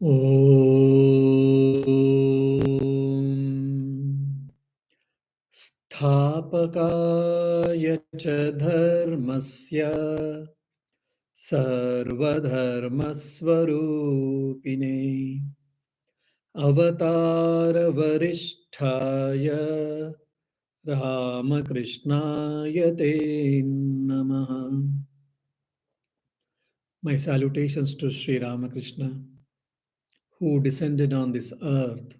Om Sthapakaya cha dharmasya sarvadharmasvarupine avatara varisthaya Ramakrishnaya te namaha. My salutations to Sri Ramakrishna, who descended on this earth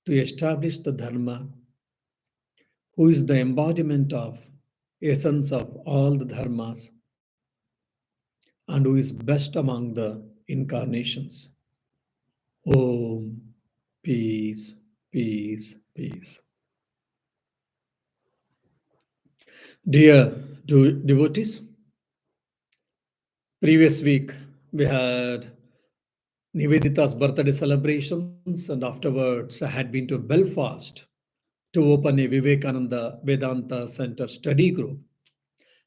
to establish the Dharma, who is the embodiment of essence of all the dharmas, and who is best among the incarnations. Om, peace, peace, peace. Dear devotees, previous week we had Nivedita's birthday celebrations, and afterwards I had been to Belfast to open a Vivekananda Vedanta Center study group.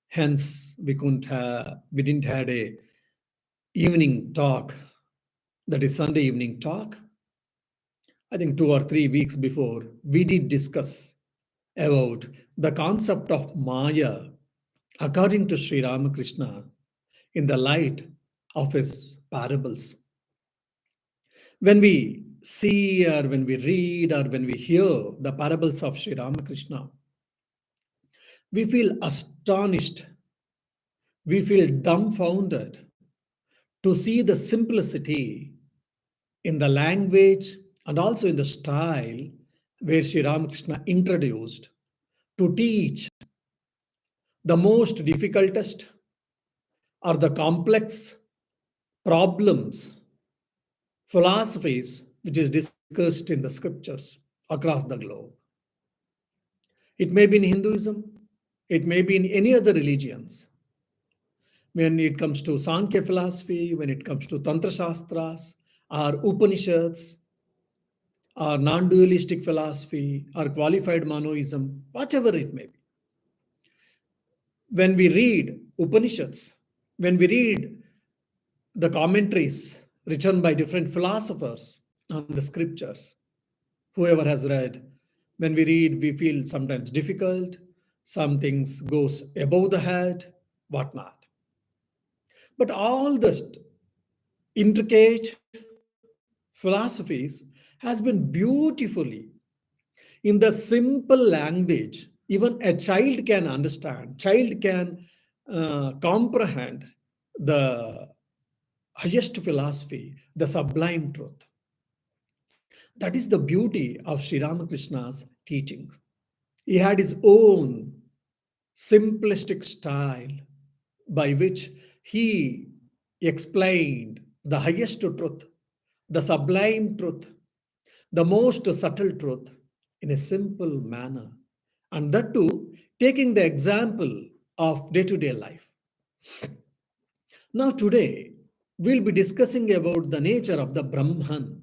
Hence, we didn't had a evening talk, that is Sunday evening talk. I think 2 or 3 weeks before, we did discuss about the concept of Maya according to Sri Ramakrishna in the light of his parables. When we see or when we read or when we hear the parables of Sri Ramakrishna, we feel astonished, we feel dumbfounded to see the simplicity in the language and also in the style where Sri Ramakrishna introduced to teach the most difficultest or the complex problems, philosophies which is discussed in the scriptures across the globe. It may be in Hinduism, it may be in any other religions. When it comes to Sankhya philosophy, when it comes to Tantra Shastras, or Upanishads, or non dualistic philosophy, or qualified monoism, whatever it may be. When we read Upanishads, when we read the commentaries written by different philosophers on the scriptures, whoever has read, when we read, we feel sometimes difficult, some things goes above the head, whatnot. But all the intricate philosophies has been beautifully in the simple language even a child can understand, child can comprehend the highest philosophy, the sublime truth. That is the beauty of Sri Ramakrishna's teaching. He had his own simplistic style by which he explained the highest truth, the sublime truth, the most subtle truth in a simple manner. And that too, taking the example of day to day life. Now, today, we'll be discussing about the nature of the Brahman,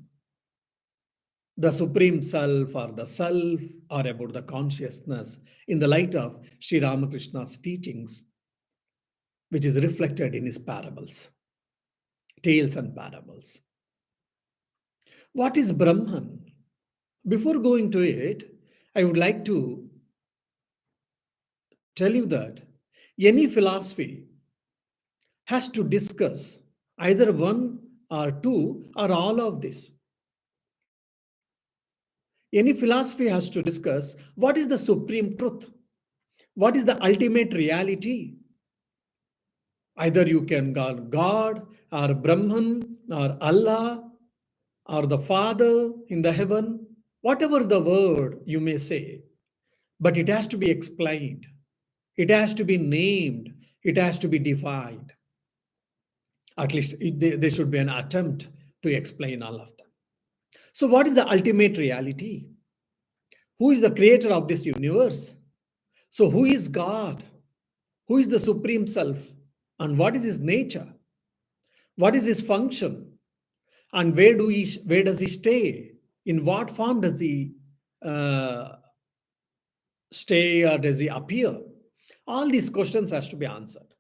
the supreme self or the self, or about the consciousness in the light of Sri Ramakrishna's teachings, which is reflected in his parables, tales and parables. What is Brahman? Before going to it, I would like to tell you that any philosophy has to discuss either one or two or all of this. Any philosophy has to discuss what is the supreme truth, what is the ultimate reality. Either you can call God or Brahman or Allah or the Father in the heaven, whatever the word you may say, but it has to be explained, it has to be named, it has to be defined. At least there should be an attempt to explain all of them. So, what is the ultimate reality? Who is the creator of this universe? So, who is God? Who is the supreme self? And what is his nature? What is his function? And where does he stay? In what form does he uh, stay or does he appear? All these questions has to be answered.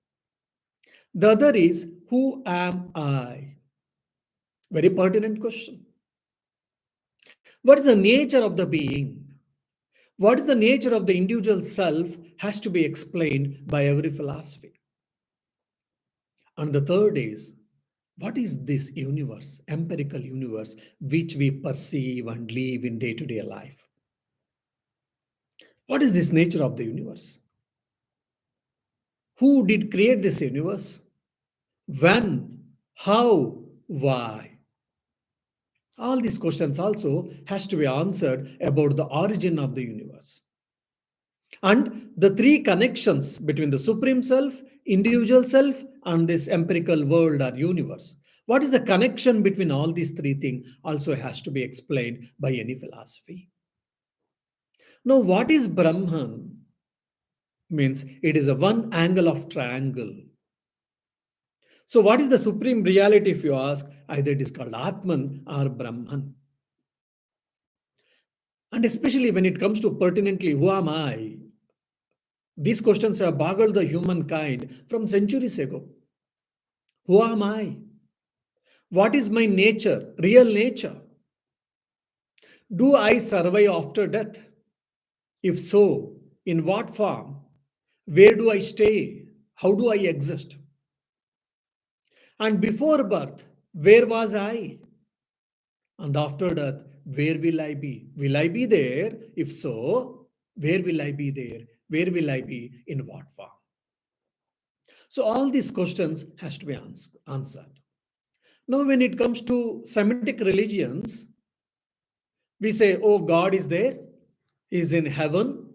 The other is, who am I? Very pertinent question. What is the nature of the being? What is the nature of the individual self has to be explained by every philosophy. And the third is, what is this universe, empirical universe, which we perceive and live in day to day life? What is this nature of the universe? Who did create this universe? When? How? Why? All these questions also has to be answered about the origin of the universe. And the three connections between the supreme self, individual self, and this empirical world or universe. What is the connection between all these three things also has to be explained by any philosophy. Now, what is Brahman? Means it is a one angle of triangle. So, what is the supreme reality if you ask? Either it is called Atman or Brahman. And especially when it comes to pertinently, who am I? These questions have boggled the humankind from centuries ago. Who am I? What is my nature, real nature? Do I survive after death? If so, in what form? Where do I stay? How do I exist? And before birth, where was I? And after death, where will I be? Will I be there? If so, where will I be there? Where will I be? In what form? So all these questions has to be answered. Now, when it comes to Semitic religions, we say, oh, God is there, He is in heaven,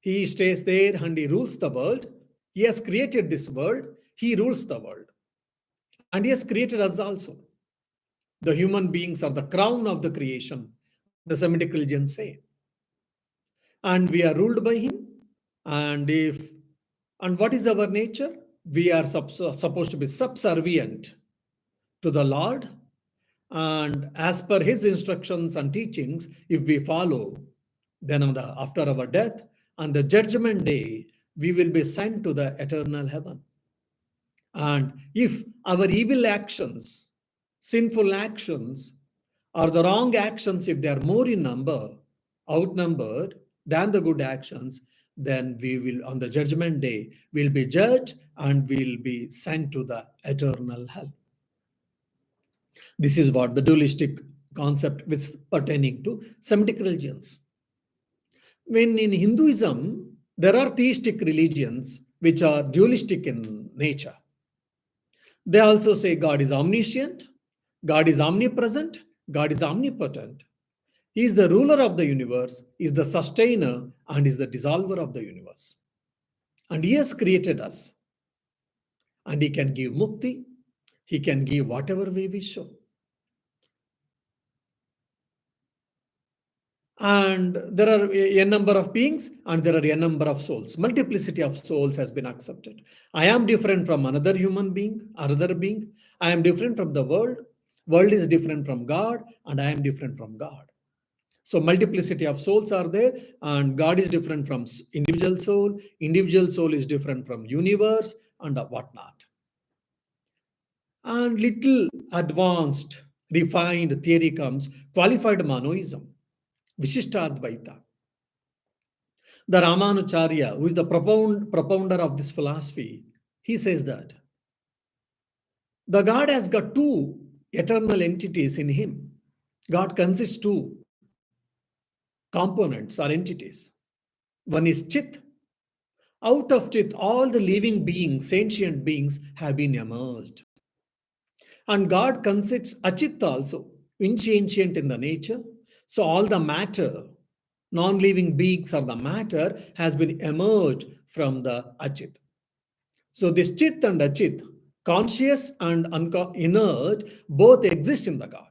He stays there and He rules the world. He has created this world, He rules the world. And He has created us also. The human beings are the crown of the creation, the Semitic religions say. And we are ruled by Him. And what is our nature? We are supposed to be subservient to the Lord. And as per His instructions and teachings, if we follow, then after our death, on the judgment day, we will be sent to the eternal heaven. And if our evil actions, sinful actions, or the wrong actions, if they are more in number, outnumbered than the good actions, then we will, on the judgment day, will be judged and will be sent to the eternal hell. This is what the dualistic concept which is pertaining to Semitic religions. When in Hinduism, there are theistic religions which are dualistic in nature. They also say God is omniscient, God is omnipresent, God is omnipotent. He is the ruler of the universe, is the sustainer, and is the dissolver of the universe. And He has created us. And He can give mukti, He can give whatever we wish. And there are a number of beings and there are a number of souls. Multiplicity of souls has been accepted. I am different from another human being, another being. I am different from the world. World is different from God, and I am different from God. So multiplicity of souls are there, and God is different from individual soul. Individual soul is different from universe and whatnot. And little advanced, refined theory comes qualified monoism. Vishishtadvaita. The Ramanujarya, who is the propounder of this philosophy, he says that the God has got two eternal entities in him. God consists two components or entities. One is Chit. Out of Chit, all the living beings, sentient beings, have been emerged. And God consists Achit also, insentient in the nature. So all the matter, non-living beings or the matter has been emerged from the Achit. So this Chit and Achit, conscious and inert, both exist in the God.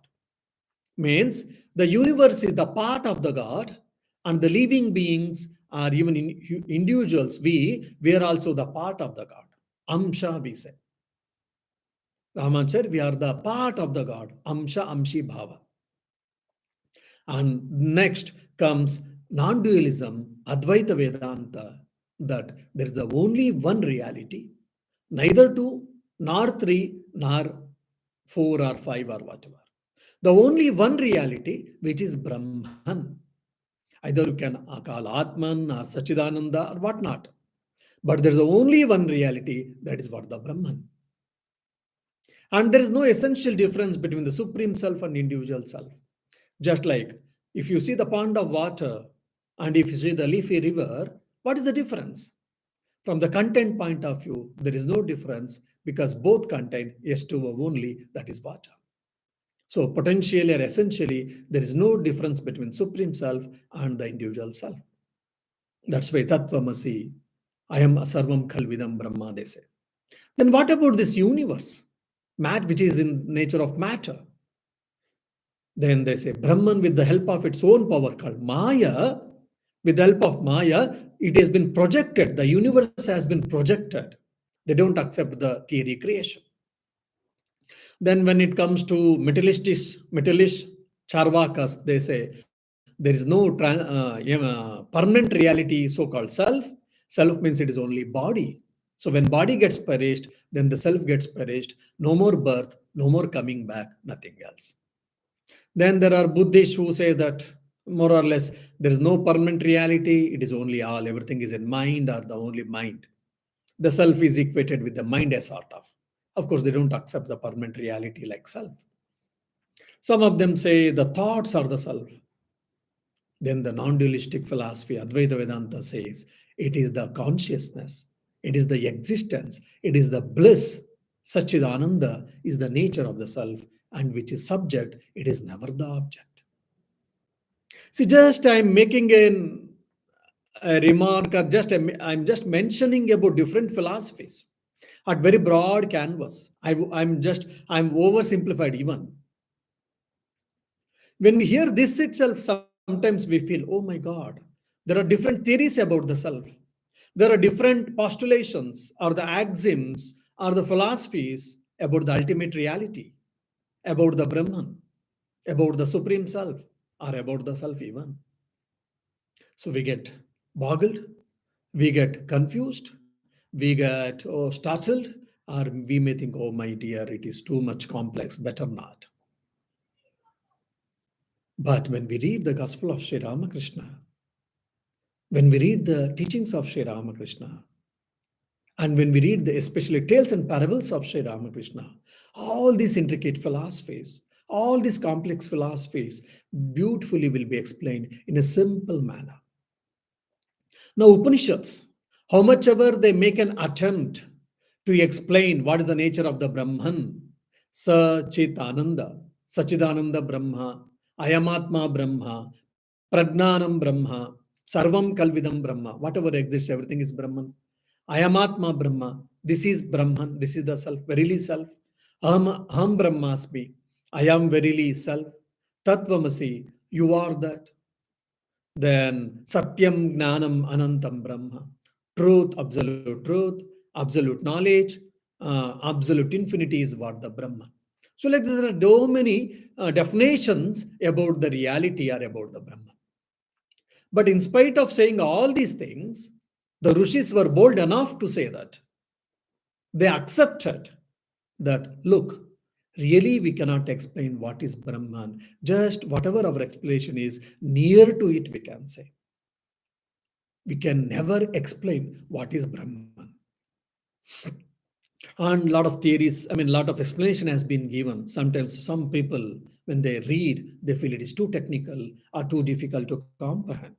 Means the universe is the part of the God, and the living beings are even individuals. We are also the part of the God. Amsha, we say. Raman said, we are the part of the God. Amsha, Amshi, Bhava. And next comes non-dualism, Advaita Vedanta, that there is the only one reality, neither two, nor three, nor four or five or whatever. The only one reality which is Brahman. Either you can call Atman or Sachidananda or whatnot. But there's only one reality, that is what the Brahman. And there is no essential difference between the Supreme Self and individual self. Just like if you see the pond of water and if you see the leafy river, what is the difference? From the content point of view, there is no difference because both contain H2O only, that is water. So potentially or essentially, there is no difference between Supreme Self and the individual self. That's why Tattvamasi, I am Sarvam Khalvidam Brahma, they say. Then what about this universe? Which is in nature of matter. Then they say Brahman with the help of its own power called Maya, with the help of Maya, it has been projected. The universe has been projected. They don't accept the theory creation. Then when it comes to materialist Charvakas, they say there is no permanent reality, so-called self. Self means it is only body. So when body gets perished, then the self gets perished. No more birth, no more coming back, nothing else. Then there are Buddhists who say that more or less there is no permanent reality, it is only all, everything is in mind or the only mind. The self is equated with the mind as sort of. Of course, they don't accept the permanent reality like self. Some of them say the thoughts are the self. Then the non dualistic philosophy, Advaita Vedanta, says it is the consciousness, it is the existence, it is the bliss. Sachidananda is the nature of the self, and which is subject, it is never the object. See, just I'm making a remark, or I'm just mentioning about different philosophies at very broad canvas. I'm oversimplified even. When we hear this itself, sometimes we feel, oh my God, there are different theories about the self. There are different postulations or the axioms or the philosophies about the ultimate reality, about the Brahman, about the Supreme Self, or about the Self even. So we get boggled, we get confused, we get startled, or we may think, oh my dear, it is too much complex, better not. But when we read the Gospel of Sri Ramakrishna, when we read the teachings of Sri Ramakrishna, and when we read the especially tales and parables of Sri Ramakrishna, all these intricate philosophies, all these complex philosophies beautifully will be explained in a simple manner. Now, Upanishads, how much ever they make an attempt to explain what is the nature of the Brahman, Sachitananda, Sachidananda Brahma, Ayamatma Brahma, Pragnanam Brahma, Sarvam Kalvidam Brahma, whatever exists, everything is Brahman. Ayamatma Brahma, this is Brahman, this is the self, verily self. Aham Brahmasmi, I am verily self. Tattvamasi, you are that. Then Satyam Gnanam Anantam Brahma. Truth, absolute knowledge, absolute infinity is what the Brahman. So, like there are so many definitions about the reality or about the Brahman. But in spite of saying all these things, the Rishis were bold enough to say that. They accepted that, look, really we cannot explain what is Brahman. Just whatever our explanation is, near to it we can say. We can never explain what is Brahman. And a lot of theories, a lot of explanation has been given. Sometimes some people, when they read, they feel it is too technical or too difficult to comprehend.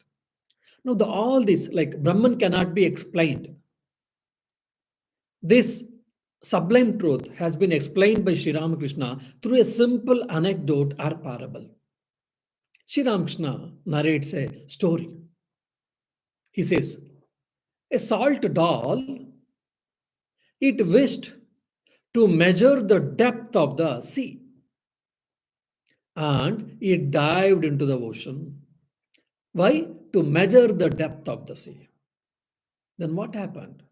No, all this, like Brahman cannot be explained. This sublime truth has been explained by Sri Ramakrishna through a simple anecdote or parable. Sri Ramakrishna narrates a story. He says, a salt doll, it wished to measure the depth of the sea, and it dived into the ocean. Why? To measure the depth of the sea. Then what happened?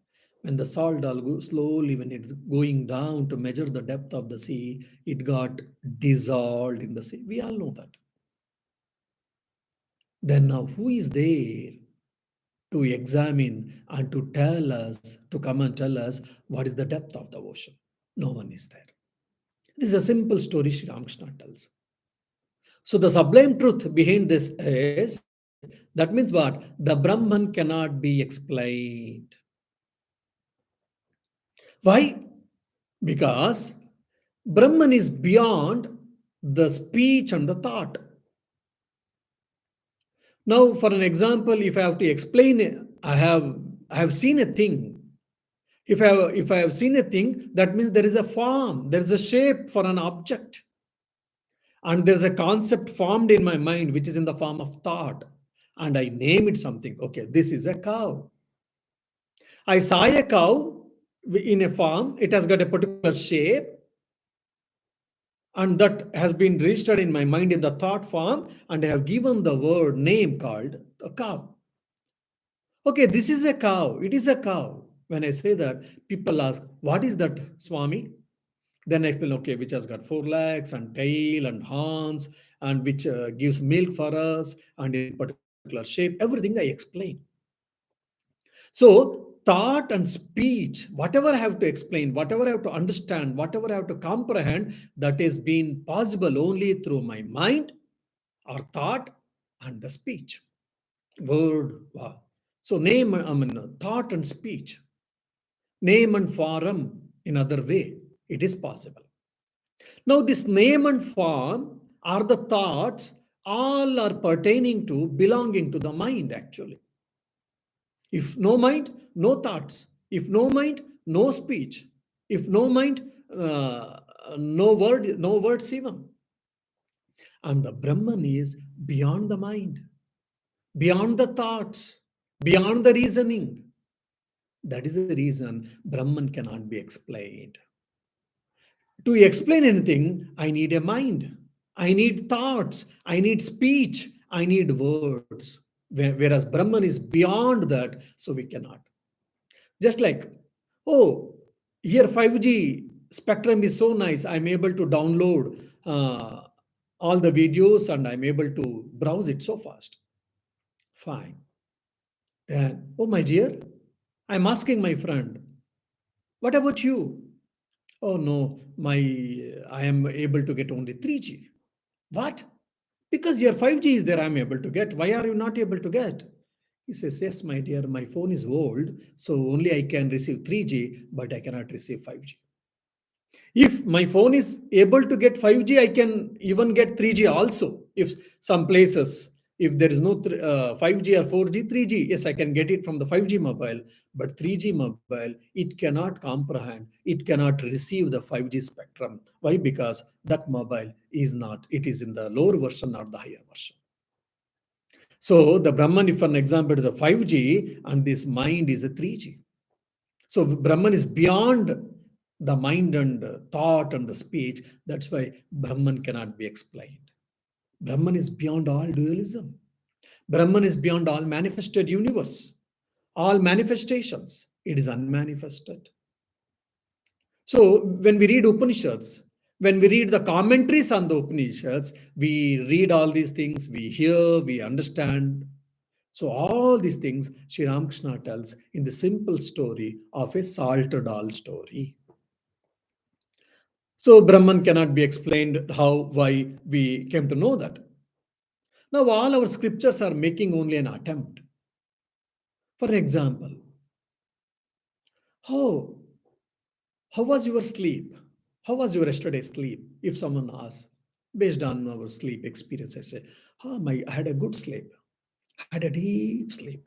When the salt doll goes slowly, when it's going down to measure the depth of the sea, it got dissolved in the sea. We all know that. Then now who is there to examine and to tell us, to come and tell us what is the depth of the ocean? No one is there. This is a simple story Sri Ramakrishna tells. So the sublime truth behind this is that means what? The Brahman cannot be explained. Why? Because Brahman is beyond the speech and the thought. Now, for an example, if I have to explain it, I have seen a thing. If I have seen a thing, that means there is a form, there is a shape for an object, and there's a concept formed in my mind which is in the form of thought, and I name it something. Okay, this is a cow. I saw a cow in a farm, it has got a particular shape, and that has been registered in my mind in the thought form, and I have given the word name called a cow. Okay, this is a cow, it is a cow. When I say that, people ask, what is that, Swami? Then I explain, okay, which has got four legs and tail and horns, and which gives milk for us, and in particular shape, everything I explain. So, thought and speech, whatever I have to explain, whatever I have to understand, whatever I have to comprehend, that is being possible only through my mind or thought and the speech. Word, wow. So, thought and speech, name and form in other way, it is possible. Now, this name and form are the thoughts, all are pertaining to, belonging to the mind actually. If no mind, no thoughts. If no mind, no speech. If no mind, no words even. And the Brahman is beyond the mind, beyond the thoughts, beyond the reasoning. That is the reason Brahman cannot be explained. To explain anything, I need a mind, I need thoughts, I need speech, I need words. Whereas Brahman is beyond that, so we cannot. Just like, oh, here 5G spectrum is so nice, I'm able to download all the videos and I'm able to browse it so fast. Fine. Then, oh, my dear, I'm asking my friend, what about you? Oh no, I am able to get only 3G. What? Because your 5G is there, I'm able to get. Why are you not able to get? He says, yes, my dear, my phone is old, so only I can receive 3G, but I cannot receive 5G. If my phone is able to get 5G, I can even get 3G also. If some places, if there is no 5G or 4G, 3G, yes, I can get it from the 5G mobile. But 3G mobile, it cannot comprehend, it cannot receive the 5G spectrum. Why? Because that mobile is not, it is in the lower version, not the higher version. So the Brahman, if an example is a 5G and this mind is a 3G. So Brahman is beyond the mind and thought and the speech. That's why Brahman cannot be explained. Brahman is beyond all dualism. Brahman is beyond all manifested universe, all manifestations. It is unmanifested. So when we read Upanishads, when we read the commentaries on the Upanishads, we read all these things, we hear, we understand. So all these things Sri Ramakrishna tells in the simple story of a salted all story. So Brahman cannot be explained how, why we came to know that. Now all our scriptures are making only an attempt. For example, how was your sleep? How was your yesterday's sleep? If someone asks, based on our sleep experience, I say, I had a good sleep. I had a deep sleep.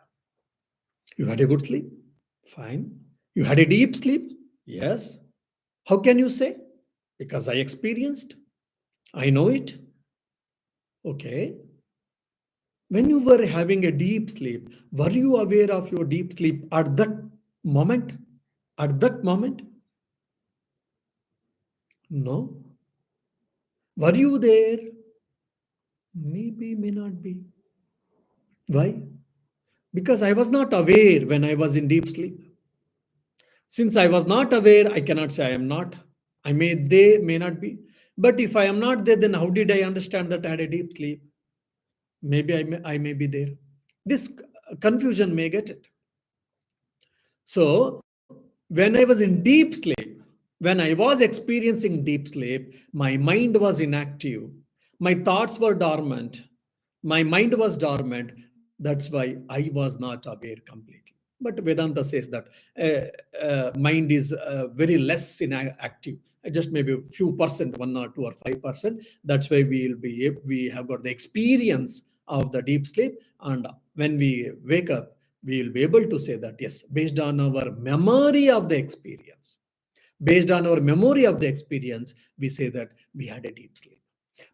You had a good sleep? Fine. You had a deep sleep? Yes. How can you say? Because I experienced. I know it. Okay. When you were having a deep sleep, were you aware of your deep sleep at that moment? At that moment? No. Were you there? Maybe, may not be. Why? Because I was not aware when I was in deep sleep. Since I was not aware, I cannot say I am not. I may, they may not be. But if I am not there, then how did I understand that I had a deep sleep? Maybe I may be there. This confusion may get it. So, when I was in deep sleep, when I was experiencing deep sleep, my mind was inactive, My thoughts were dormant. My mind was dormant. That's why I was not aware completely. But Vedanta says that mind is very less in active, just maybe a few percent, 1 or 2 or 5%. That's why we have got the experience of the deep sleep, and when we wake up, we will be able to say that yes, based on our memory of the experience, based on our memory of the experience, we say that we had a deep sleep.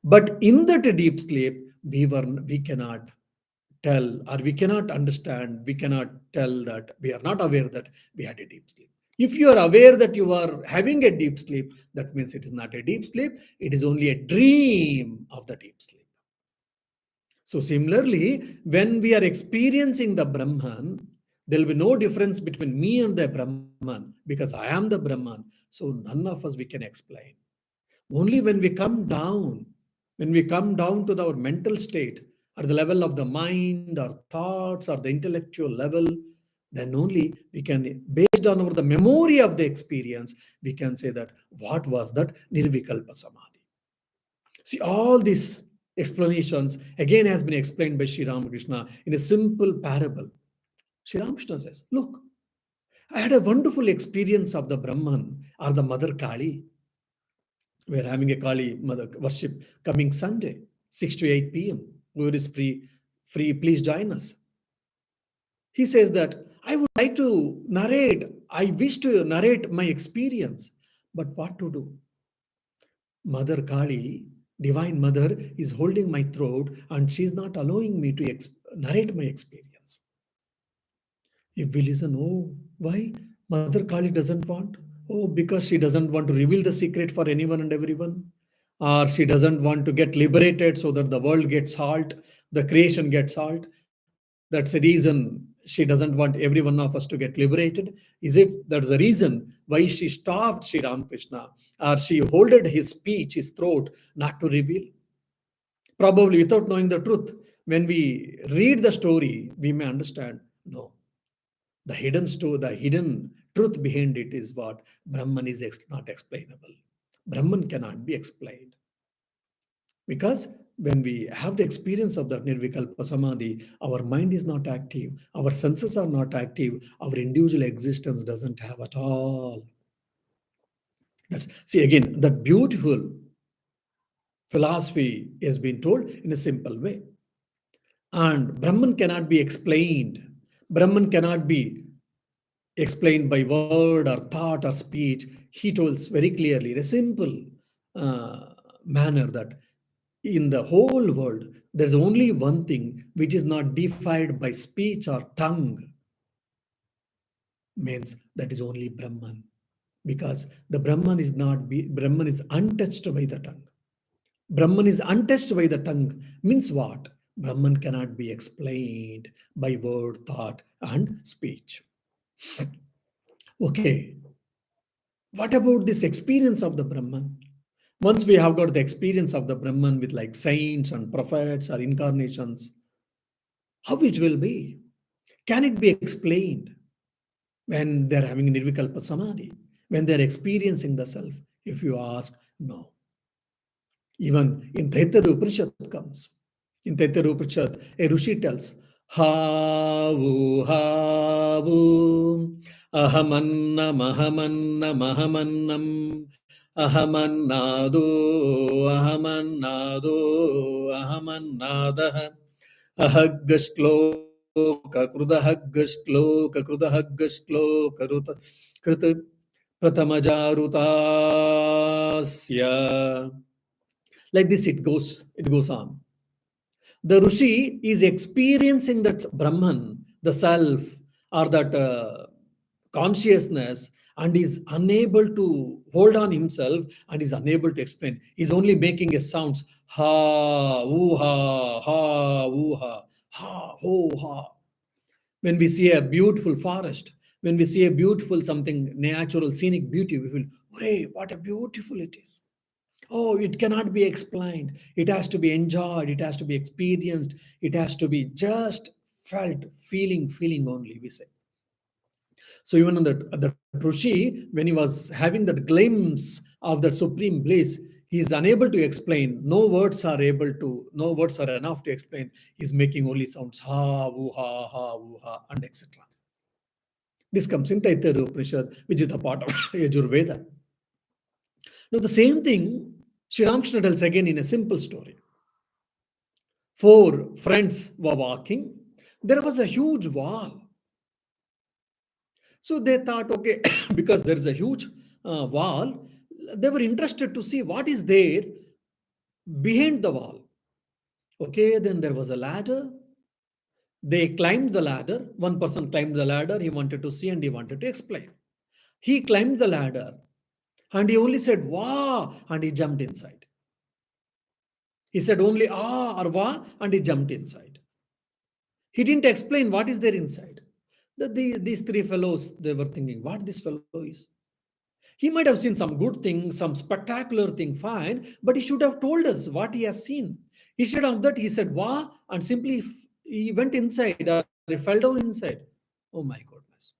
But in that deep sleep, we cannot tell, or we cannot understand, we cannot tell that we are not aware that we had a deep sleep. If you are aware that you are having a deep sleep, that means it is not a deep sleep, it is only a dream of the deep sleep. So similarly, when we are experiencing the Brahman, there will be no difference between me and the Brahman, because I am the Brahman. So none of us we can explain. Only when we come down, when we come down to our mental state, at the level of the mind or thoughts or the intellectual level, then only we can, based on the memory of the experience, we can say that what was that Nirvikalpa Samadhi. See, all these explanations again has been explained by Sri Ramakrishna in a simple parable. Sri Ramakrishna says, look, I had a wonderful experience of the Brahman or the Mother Kali. We are having a Kali Mother worship coming Sunday, 6 to 8 p.m. Whoever is free, please join us. He says that I would like to narrate, I wish to narrate my experience, but what to do? Mother Kali, Divine Mother, is holding my throat and she is not allowing me to narrate my experience. If we listen, oh, why? Mother Kali doesn't want? Oh, because she doesn't want to reveal the secret for anyone and everyone. Or she doesn't want to get liberated so that the world gets halt, the creation gets halt. That's the reason she doesn't want every one of us to get liberated. Is it that's the reason why she stopped Sri Ramakrishna, or she holded his speech, his throat, not to reveal? Probably without knowing the truth. When we read the story, we may understand no. The hidden truth behind it is what Brahman is not explainable. Brahman cannot be explained. Because when we have the experience of that Nirvikalpa Samadhi, our mind is not active, our senses are not active, our individual existence doesn't have at all. See, again, that beautiful philosophy has been told in a simple way. And Brahman cannot be explained. Brahman cannot be explained by word or thought or speech. He tells very clearly in a simple manner that in the whole world, there's only one thing which is not defied by speech or tongue, means that is only Brahman. Because the Brahman is untouched by the tongue. Brahman is untouched by the tongue means what? Brahman cannot be explained by word, thought, and speech. Okay, what about this experience of the Brahman? Once we have got the experience of the Brahman with like saints and prophets or incarnations, how it will be? Can it be explained when they're having Nirvikalpa Samadhi, when they're experiencing the self? If you ask, no. Even in Taittiriya Upanishad comes. In Taittiriya Upanishad, a Rishi tells, Havu, Havu, Ahamannam, Ahamannam, Ahamannam, Ahamannado, Ahamannado, Ahamannadah, Ahagashloka, Krudahagashloka, Krudahagashloka, Krut, Pratamajarutasya. Like this it goes on. The Rishi is experiencing that Brahman, the self, or that consciousness, and is unable to hold on himself and is unable to explain. He's only making a sounds, ha, ooh, ha, ooh, ha, ho, ha. When we see a beautiful forest, when we see a beautiful something, natural, scenic beauty, we feel, hey, what a beautiful it is. Oh, it cannot be explained. It has to be enjoyed. It has to be experienced. It has to be just felt, feeling only, we say. So even on that Rishi, when he was having that glimpse of that supreme bliss, He is unable to explain. No words are enough to explain. He's making only sounds ha, woo, ha, and etc. This comes in Taittiriya Upanishad, which is the part of Yajurveda. Now, the same thing Sri Ramakrishna tells again in a simple story. Four friends were walking. There was a huge wall. So they thought, okay, because there is a huge wall, they were interested to see what is there behind the wall. Okay, then there was a ladder. They climbed the ladder. One person climbed the ladder. He wanted to see and he wanted to explain. He climbed the ladder and he only said, wow, and he jumped inside. He said only ah or wa and he jumped inside. He didn't explain what is there inside. These three fellows, they were thinking, what this fellow is. He might have seen some good thing, some spectacular thing, fine, but he should have told us what he has seen. Instead of that, he said, "Wah," and simply he went inside or he fell down inside. Oh my goodness.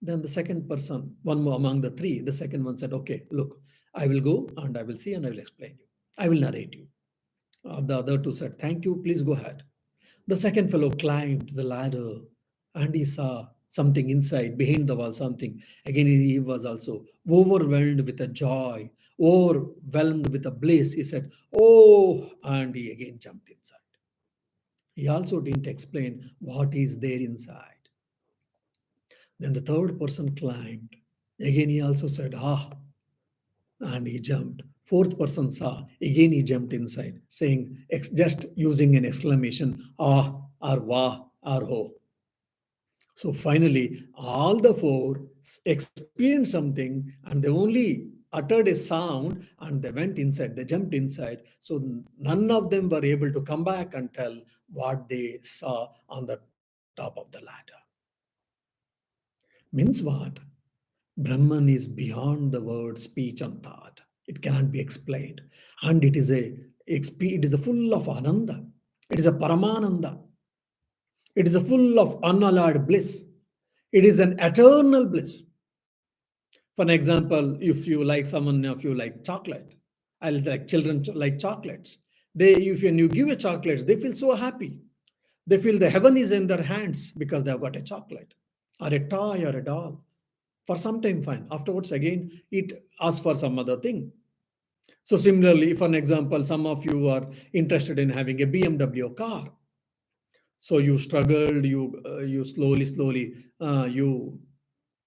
Then the second person, one more among the three, the second one said, "Okay, look, I will go and I will see and I will explain you. I will narrate you." The other two said, "Thank you, please go ahead." The second fellow climbed the ladder and he saw something inside, behind the wall, something. Again, he was also overwhelmed with a joy, overwhelmed with a bliss. He said, "Oh," and he again jumped inside. He also didn't explain what is there inside. Then the third person climbed. Again, he also said, "Ah," and he jumped. Fourth person saw. Again, he jumped inside, saying, just using an exclamation, "Ah," or "Wah," or "Ho." So finally, all the four experienced something and they only uttered a sound and they went inside, they jumped inside. So none of them were able to come back and tell what they saw on the top of the ladder. Means what? Brahman is beyond the word, speech, and thought. It cannot be explained. And it is a full of ananda. It is a paramananda. It is a full of unalloyed bliss. It is an eternal bliss. For an example, if you like someone, if you like chocolate, I like children like chocolates. If when you give a chocolate, they feel so happy. They feel the heaven is in their hands because they have got a chocolate or a toy or a doll. For some time, fine. Afterwards, again, it asks for some other thing. So similarly, for an example, some of you are interested in having a BMW car. So you struggled, you slowly, you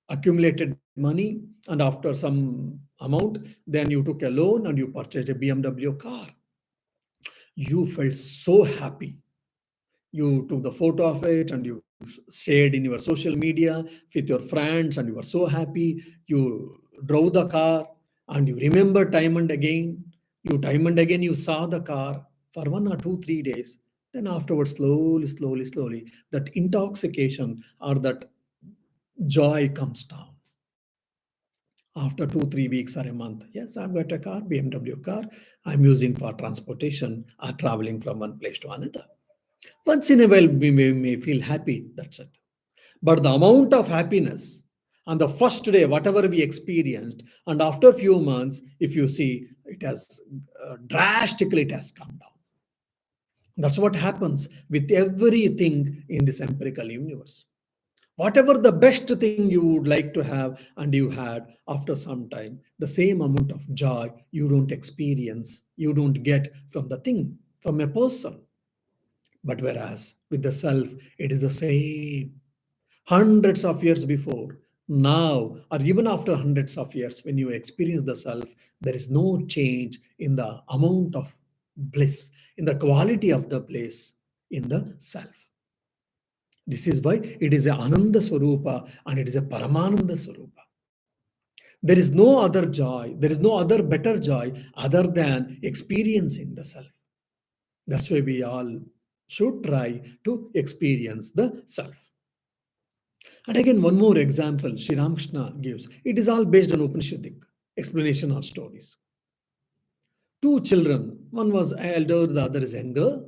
accumulated money, and after some amount, then you took a loan and you purchased a BMW car. You felt so happy. You took the photo of it and you shared in your social media with your friends, and you were so happy. You drove the car and you remember time and again. You saw the car for 1 or 2, 3 days. Then afterwards, slowly, that intoxication or that joy comes down. After 2, 3 weeks or a month, yes, I've got a car, BMW car, I'm using for transportation or traveling from one place to another. Once in a while, we may feel happy, that's it. But the amount of happiness on the first day, whatever we experienced, and after a few months, if you see, it has drastically it has come down. That's what happens with everything in this empirical universe. Whatever the best thing you would like to have and you had, after some time, the same amount of joy you don't experience, you don't get from the thing, from a person. But whereas with the self, it is the same. Hundreds of years before, now, or even after hundreds of years, when you experience the self, there is no change in the amount of bliss, in the quality of the bliss in the self. This is why it is a Ananda Swarupa and it is a Paramananda Swarupa. There is no other joy, there is no other better joy other than experiencing the self. That's why we all should try to experience the self. And again, one more example Sri Ramakrishna gives. It is all based on Upanishadic explanation or stories. Two children, one was elder, the other is younger.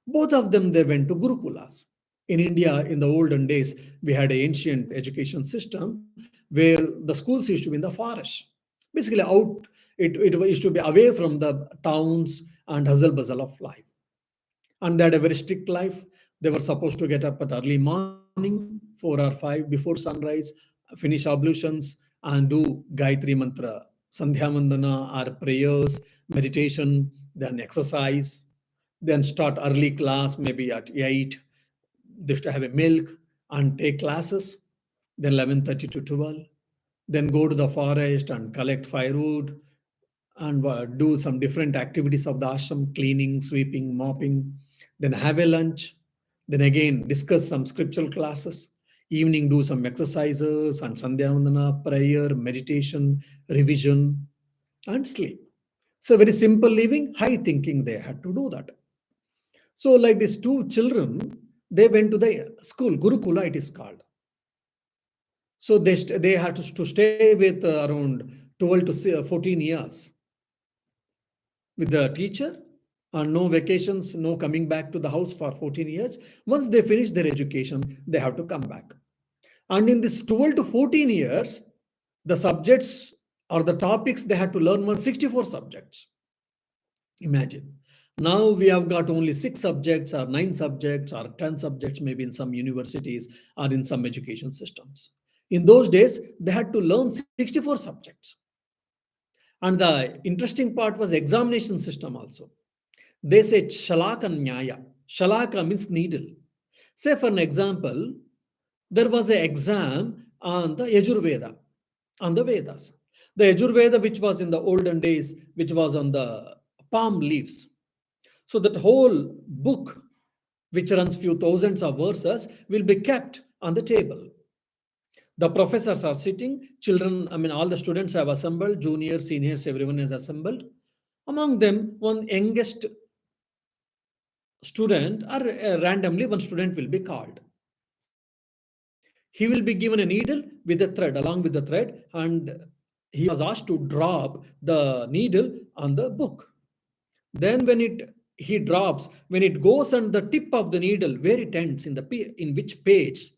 Both of them, they went to Gurukulas. In India, in the olden days, we had an ancient education system where the schools used to be in the forest, basically out It used to be away from the towns and hustle bustle of life. And they had a very strict life. They were supposed to get up at early morning, 4 or 5 before sunrise, finish ablutions, and do Gayatri Mantra, Sandhya Vandana, or prayers, meditation, then exercise, then start early class, maybe at 8. They used to have a milk and take classes, then 11:30 to 12. Then go to the forest and collect firewood and do some different activities of the ashram, cleaning, sweeping, mopping, then have a lunch, then again discuss some scriptural classes, evening do some exercises and Sandhya Vandana, prayer, meditation, revision, and sleep. So very simple living, high thinking they had to do that. So like these two children, they went to the school, Gurukula it is called. So they had to stay with around 12 to 14 years with the teacher, and no vacations, no coming back to the house for 14 years. Once they finish their education, they have to come back. And in this 12 to 14 years, the subjects or the topics they had to learn were 64 subjects. Imagine. Now we have got only 6 subjects or 9 subjects or 10 subjects, maybe in some universities or in some education systems. In those days, they had to learn 64 subjects. And the interesting part was examination system also. They said Shalaka Nyaya. Shalaka means needle. Say for an example, there was an exam on the Yajurveda, on the Vedas. The Yajurveda, which was in the olden days, which was on the palm leaves. So that whole book, which runs few thousands of verses, will be kept on the table. The professors are sitting, children, all the students have assembled, juniors, seniors, everyone is assembled. Among them, one youngest student or randomly one student will be called. He will be given a needle with a thread, along with the thread, and he was asked to drop the needle on the book. Then when he drops, when it goes on the tip of the needle, where it ends, in which page,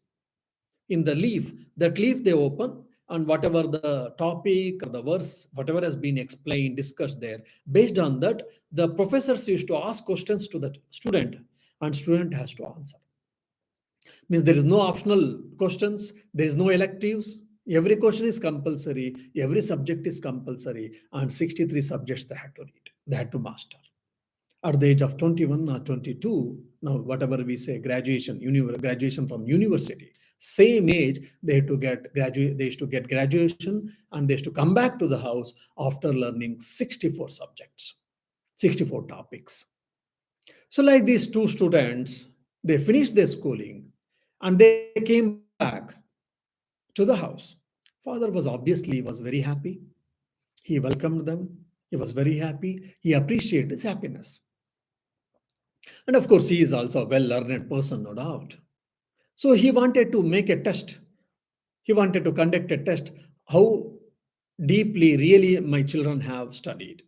in the leaf, that leaf they open, and whatever the topic or the verse, whatever has been explained, discussed there, based on that, the professors used to ask questions to the student, and student has to answer. Means there is no optional questions, there is no electives. Every question is compulsory, every subject is compulsory, and 63 subjects they had to read, they had to master. At the age of 21 or 22, now whatever we say, graduation from university, same age they had to get graduate, they used to get graduation, and they used to come back to the house after learning 64 subjects, 64 topics. So like these two students, they finished their schooling and they came back to the house. Father was very happy. He welcomed them. He was very happy. He appreciated his happiness. And of course, he is also a well-learned person, no doubt. So he wanted to make a test. He wanted to conduct a test, how deeply really my children have studied.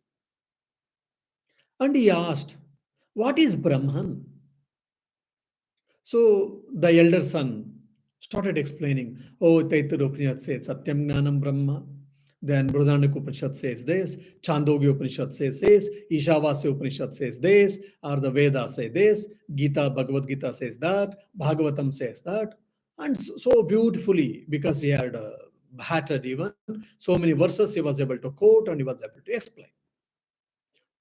And he asked, what is Brahman? So the elder son started explaining, oh, Taittiriya Upanishad says Satyam Gnanam Brahma. Then Brihadaranyaka Upanishad says this, Chandogya Upanishad says this, Ishavasya Upanishad says this, or the Vedas say this, Bhagavad Gita says that, Bhagavatam says that. And so beautifully, because he had battered even, so many verses he was able to quote and he was able to explain.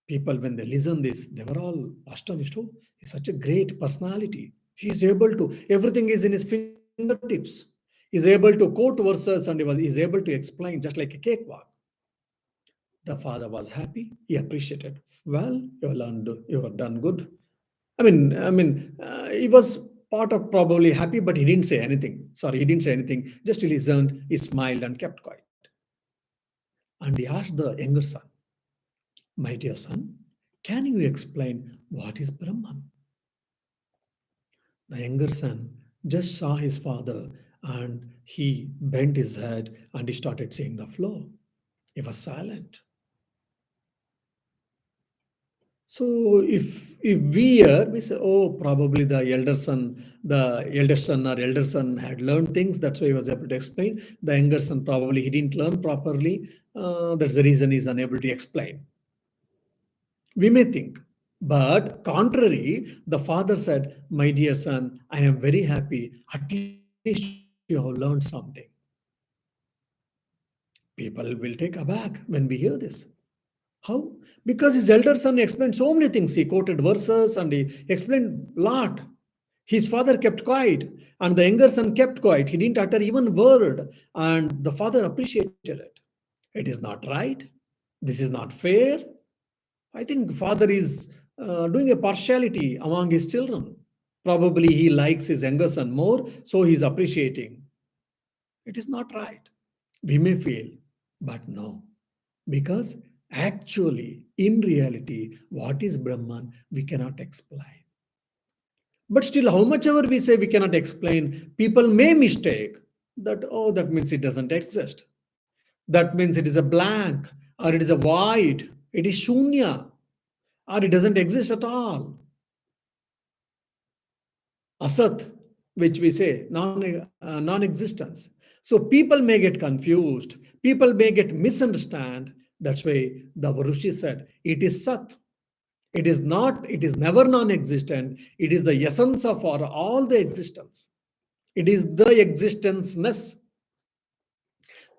People, when they listen this, they were all astonished. Oh, he's such a great personality. He is able to, everything is in his fingertips. He's able to quote verses and he's able to explain just like a cakewalk. The father was happy. He appreciated. Well, you have done good. He was part of probably happy, but he didn't say anything. Sorry, he didn't say anything. Just he listened, he smiled and kept quiet. And he asked the younger son, my dear son, can you explain what is Brahman? The younger son just saw his father and he bent his head and he started saying the flow. He was silent. So if we hear, we say, oh, probably the eldest son had learned things, that's why he was able to explain. The younger son probably he didn't learn properly, That's the reason he's unable to explain. We may think. But contrary, the father said, "My dear son, I am very happy. At least you have learned something." People will take aback when we hear this. How? Because his elder son explained so many things. He quoted verses and he explained a lot. His father kept quiet, and the younger son kept quiet. He didn't utter even word, and the father appreciated it. It is not right. This is not fair. I think father is doing a partiality among his children. Probably he likes his younger son more, so he's appreciating. It is not right. We may feel, but no. Because actually, in reality, what is Brahman, we cannot explain. But still, how much ever we say we cannot explain, people may mistake that, oh, that means it doesn't exist. That means it is a blank, or it is a void, it is shunya, or it doesn't exist at all. Asat, which we say non-existence. So people may get confused, people may get misunderstand. That's why the Varushi said it is Sat. It is not, it is never non-existent. It is the essence of all the existence. It is the existence-ness.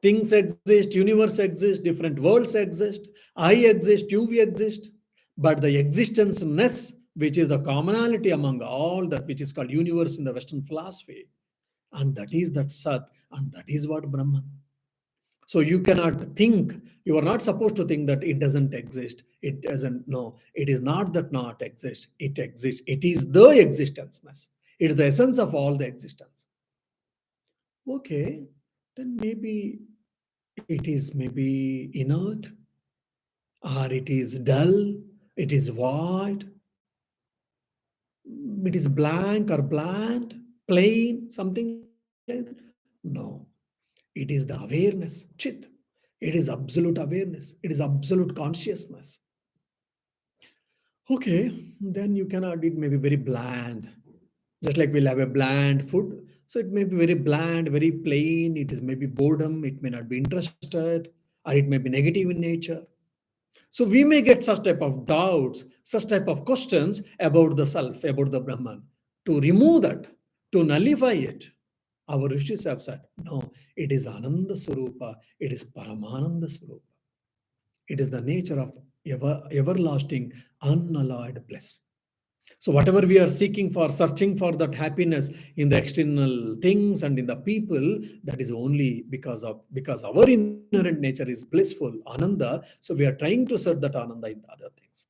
Things exist, universe exists, different worlds exist, I exist, you exist. But the existence-ness, which is the commonality among all that which is called universe in the Western philosophy, and that is that Sat, and that is what Brahman. So you cannot think, you are not supposed to think that it doesn't exist. It doesn't, no, it is not that not exists. It exists. It is the existence-ness. It is the essence of all the existence. Okay, then maybe it is maybe inert, or it is dull, it is void, it is blank or bland, plain, something like that. No, it is the awareness, chit. It is absolute awareness. It is absolute consciousness. Okay, then you cannot, it may be very bland. Just like we'll have a bland food. So it may be very bland, very plain. It is maybe boredom. It may not be interested, or it may be negative in nature. So we may get such type of doubts, such type of questions about the self, about the Brahman. To remove that, to nullify it, our rishis have said, no, it is Ananda Swarupa, it is Paramananda Swarupa. It is the nature of everlasting, unalloyed bliss. So whatever we are seeking for, searching for that happiness in the external things and in the people, that is only because our inherent nature is blissful, Ananda. So we are trying to search that Ananda in the other things.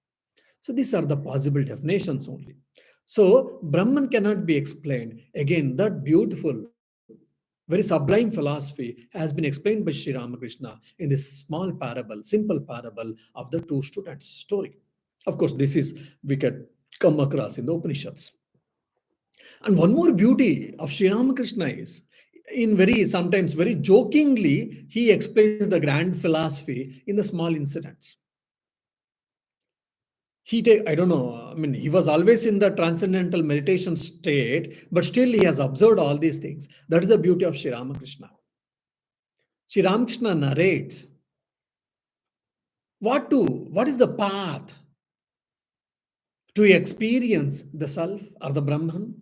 So these are the possible definitions only. So Brahman cannot be explained. Again, that beautiful, very sublime philosophy has been explained by Sri Ramakrishna in this small parable, simple parable of the two students story. Of course, this is we can come across in the Upanishads. And one more beauty of Sri Ramakrishna is, in very sometimes very jokingly, he explains the grand philosophy in the small incidents. I don't know, I mean, he was always in the transcendental meditation state, but still he has observed all these things. That is the beauty of Sri Ramakrishna. Sri Ramakrishna narrates what is the path to experience the self or the Brahman.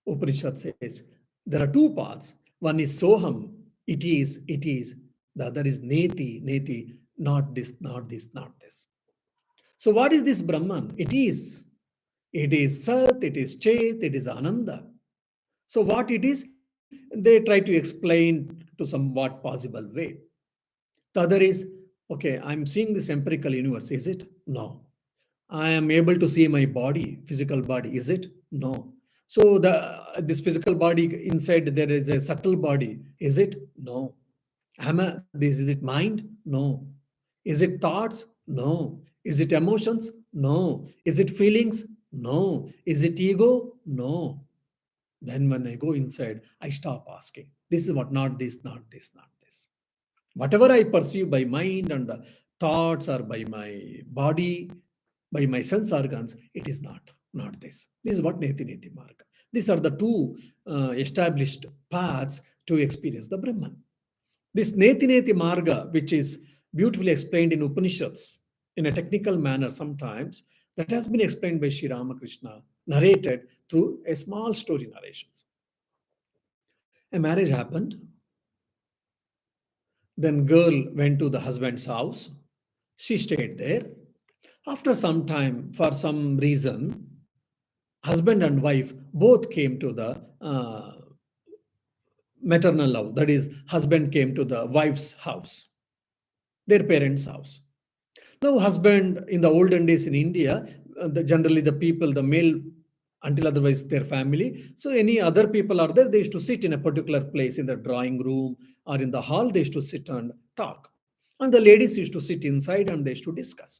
Upanishad says there are two paths. One is Soham, it is, it is. The other is Neti, Neti, not this, not this, not this. So what is this Brahman? It is. It is Sat, it is Chet, it is Ananda. So what it is, they try to explain to somewhat possible way. The other is, okay, I'm seeing this empirical universe. Is it? No. I am able to see my body, physical body. Is it? No. So this physical body inside there is a subtle body. Is it? No. Is it mind? No. Is it thoughts? No. Is it emotions? No. Is it feelings? No. Is it ego? No. Then when I go inside, I stop asking. This is what, not this, not this, not this. Whatever I perceive by mind and thoughts or by my body, by my sense organs, it is not this. This is what Neti Neti Marga. These are the two established paths to experience the Brahman. This Neti Neti Marga, which is beautifully explained in Upanishads in a technical manner sometimes, that has been explained by Sri Ramakrishna, narrated through a small story narrations. A marriage happened, then girl went to the husband's house. She stayed there. After some time, for some reason, husband and wife both came to the maternal love. That is, husband came to the wife's house, their parents' house. Now, husband in the olden days in India, generally the people, the male, until otherwise their family. So any other people are there, they used to sit in a particular place in the drawing room or in the hall. They used to sit and talk, and the ladies used to sit inside and they used to discuss.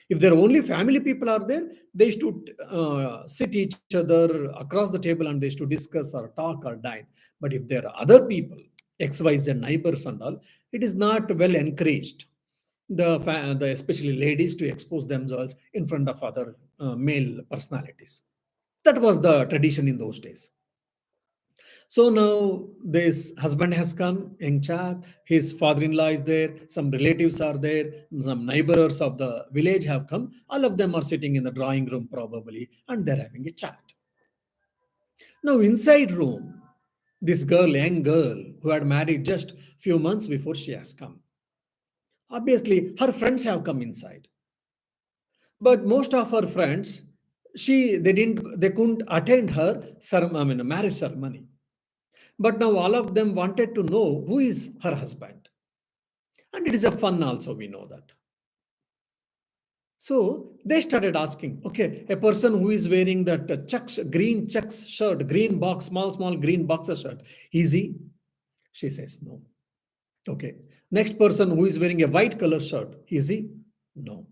If there are only family people are there, they used to sit each other across the table and they used to discuss or talk or dine. But if there are other people, XYZ neighbors and all, it is not well encouraged the especially ladies to expose themselves in front of other male personalities. That was the tradition in those days. So now this husband has come, young chap, his father-in-law is there, some relatives are there, some neighbors of the village have come. All of them are sitting in the drawing room probably, and they're having a chat. Now inside room, this girl, young girl, who had married just few months before she has come. Obviously, her friends have come inside. But most of her friends, they couldn't attend her marriage ceremony. But now all of them wanted to know who is her husband. And it is a fun also, we know that. So they started asking, okay, a person who is wearing that green checks shirt, green box, small green boxer shirt, is he? She says no. Okay. Next person who is wearing a white color shirt, is he? No.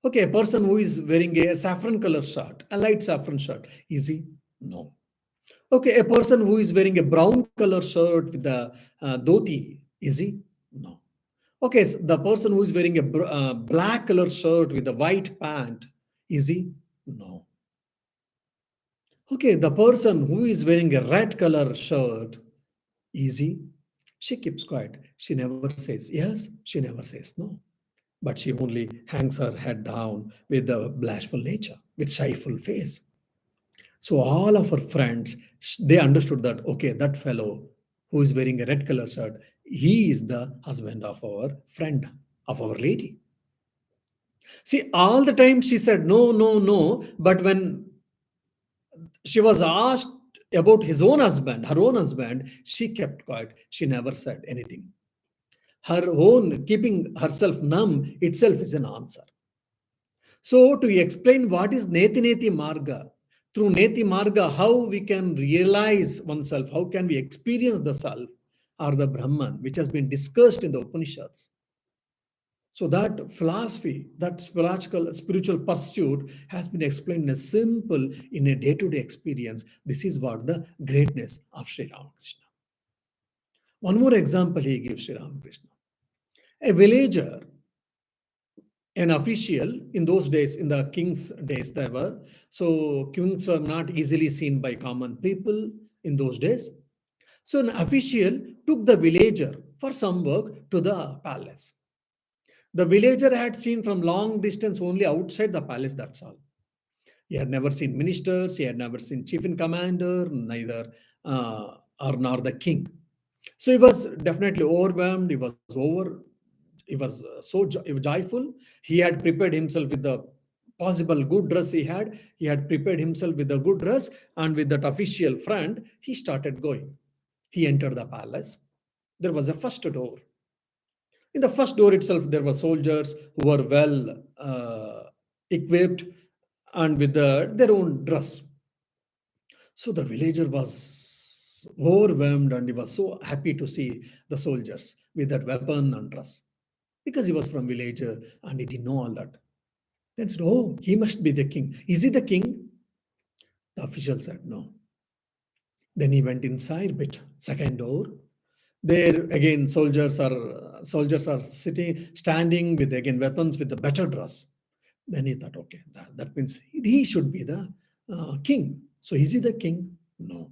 Okay, a person who is wearing a saffron color shirt, a light saffron shirt, is he? No. Okay, a person who is wearing a brown color shirt with the dhoti, is he? No. Okay, so the person who is wearing a black color shirt with a white pant, is he? No. Okay, the person who is wearing a red color shirt, is he? She keeps quiet. She never says yes, she never says no. But she only hangs her head down with a bashful nature, with shyful face. So all of her friends, they understood that, okay, that fellow who is wearing a red color shirt, he is the husband of our friend, of our lady. See, all the time she said no, no, no. But when she was asked about his own husband, her own husband, she kept quiet. She never said anything. Her own keeping herself numb itself is an answer. So, to explain what is Neti Neti Marga, through Neti Marga, how we can realize oneself, how can we experience the self or the Brahman, which has been discussed in the Upanishads. So, that philosophy, that spiritual pursuit has been explained in a simple, in a day to day experience. This is what the greatness of Sri Ramakrishna. One more example he gives Sri Ramakrishna. A villager, an official in those days, in the king's days, there were. So kings were not easily seen by common people in those days. So an official took the villager for some work to the palace. The villager had seen from long distance only outside the palace, that's all. He had never seen ministers, he had never seen chief in commander, neither or nor the king. So he was definitely overwhelmed. He was joyful. He had prepared himself with the possible good dress he had. He had prepared himself with a good dress, and with that official friend, he started going. He entered the palace. There was a first door. In the first door itself, there were soldiers who were well equipped and with their own dress. So the villager was overwhelmed and he was so happy to see the soldiers with that weapon and dress because he was from villager and he didn't know all that. Then said, oh, he must be the king. Is he the king? The official said, no. Then he went inside, bit second door. There again, soldiers are standing with again weapons with the better dress. Then he thought, okay, that means he should be the king. So is he the king? No.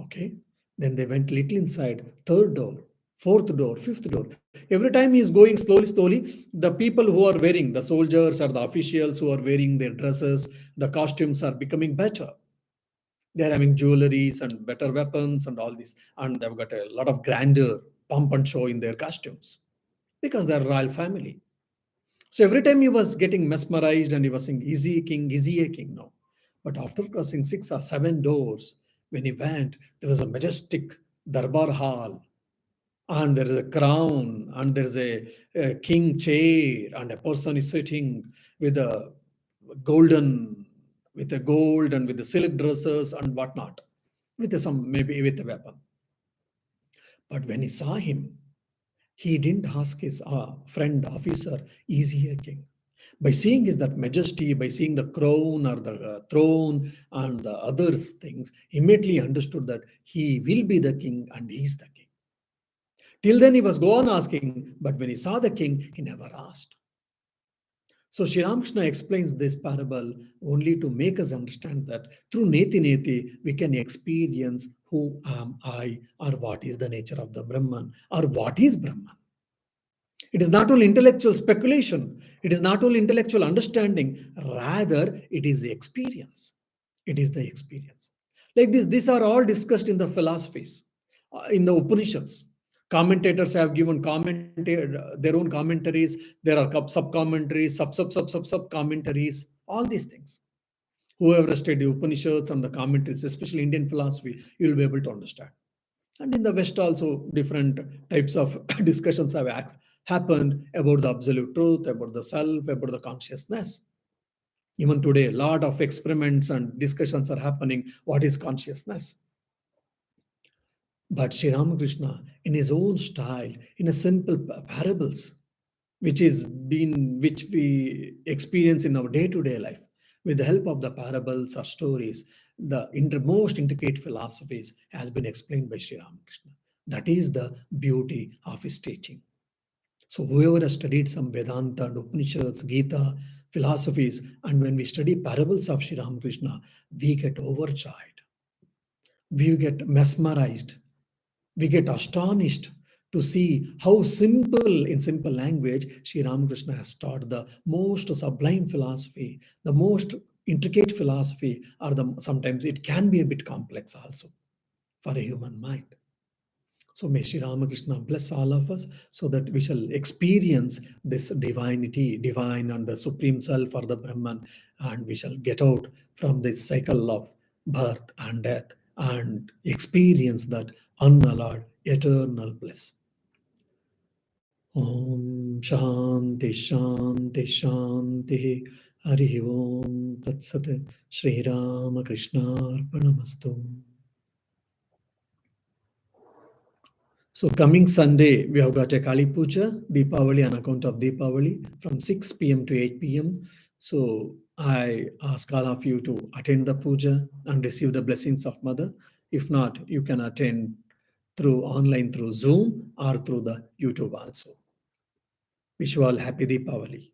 Okay. Then they went little inside, third door. fourth door, fifth door. Every time he is going slowly, slowly, the people who are wearing, the soldiers or the officials who are wearing their dresses, the costumes are becoming better. They're having jewelries and better weapons and all this. And they've got a lot of grandeur, pomp and show in their costumes because they're royal family. So every time he was getting mesmerized and he was saying, easy a king, no. But after crossing 6 or 7 doors, when he went, there was a majestic darbar hall, and there is a crown, and there is a king chair, and a person is sitting with a golden, with a gold and with the silk dresses and whatnot, with some maybe with a weapon. But when he saw him, he didn't ask his friend officer, is he a king? By seeing his that majesty, by seeing the crown or the throne and the other things, immediately understood that he will be the king and he is the king. Till then he was go on asking, but when he saw the king, he never asked. So Sri Ramakrishna explains this parable only to make us understand that through Neti Neti, we can experience who am I, or what is the nature of the Brahman, or what is Brahman. It is not only intellectual speculation, it is not only intellectual understanding, rather it is the experience. It is the experience. Like this, these are all discussed in the philosophies, in the Upanishads. Commentators have given their own commentaries. There are sub-commentaries, sub commentaries, all these things. Whoever studied the Upanishads and the commentaries, especially Indian philosophy, you will be able to understand. And in the West also, different types of discussions have happened about the absolute truth, about the self, about the consciousness. Even today, a lot of experiments and discussions are happening. What is consciousness? But Sri Ramakrishna, in his own style, in a simple parables, which we experience in our day-to-day life, with the help of the parables or stories, the most intricate philosophies has been explained by Sri Ramakrishna. That is the beauty of his teaching. So whoever has studied some Vedanta and Upanishads, Gita, philosophies, and when we study parables of Sri Ramakrishna, we get overjoyed. We get mesmerized. We get astonished to see how simple, in simple language, Sri Ramakrishna has taught the most sublime philosophy, the most intricate philosophy, or sometimes it can be a bit complex also for a human mind. So may Sri Ramakrishna bless all of us so that we shall experience this divinity, divine and the supreme self or the Brahman, and we shall get out from this cycle of birth and death and experience that unalloyed eternal bliss. Om Shanti Shanti Shanti Hari Om Tat Sat Sri Ramakrishna Arpanamastu. So coming Sunday, we have got a Kali Puja, Deepavali, on account of Deepavali, from 6 p.m. to 8 p.m. So I ask all of you to attend the puja and receive the blessings of Mother. If not, you can attend through online, through Zoom or through the YouTube also. Wish you all happy Deepavali.